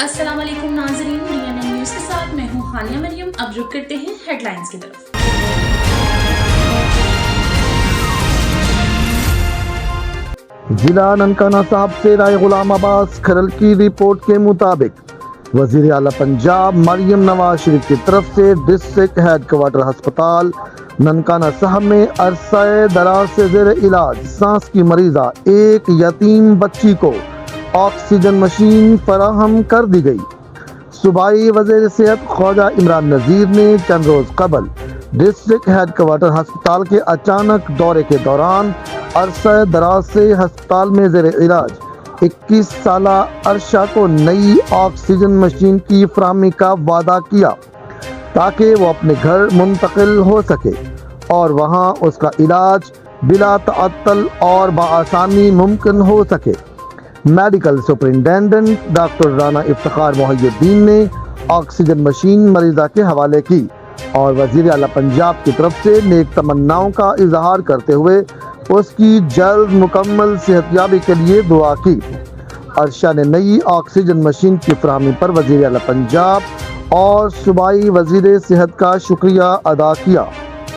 السلام علیکم ناظرین، DNN نیوز کے ساتھ میں ہوں حانیہ مریم۔ اب رک کرتے ہیں ہیڈ لائنز کی طرف۔ ضلع ننکانہ صاحب سے رائے غلام عباس کھرل کی رپورٹ کے مطابق وزیر اعلیٰ پنجاب مریم نواز شریف کی طرف سے ڈسٹرکٹ ہیڈ کوارٹر ہسپتال ننکانہ صاحب میں عرصہ دراز سے زیر علاج سانس کی مریضہ ایک یتیم بچی کو آکسیجن مشین فراہم کر دی گئی۔ صوبائی وزیر صحت خواجہ عمران نذیر نے چند روز قبل ڈسٹرکٹ ہیڈ کوارٹر ہسپتال کے اچانک دورے کے دوران عرصہ دراز سے ہسپتال میں زیر علاج 21 سالہ عرشہ کو نئی آکسیجن مشین کی فراہمی کا وعدہ کیا تاکہ وہ اپنے گھر منتقل ہو سکے اور وہاں اس کا علاج بلا تعطل اور بآسانی ممکن ہو سکے۔ Medical superintendent doctor Rana Iftikhar Mohiuddin نے آکسیجن مشین مریضہ کے حوالے کی اور وزیر اعلیٰ پنجاب کی طرف سے نیک تمناؤں کا اظہار کرتے ہوئے اس کی جلد مکمل صحتیابی کے لیے دعا کی۔ عرشہ نے نئی آکسیجن مشین کی فراہمی پر وزیر اعلیٰ پنجاب اور صوبائی وزیر صحت کا شکریہ ادا کیا۔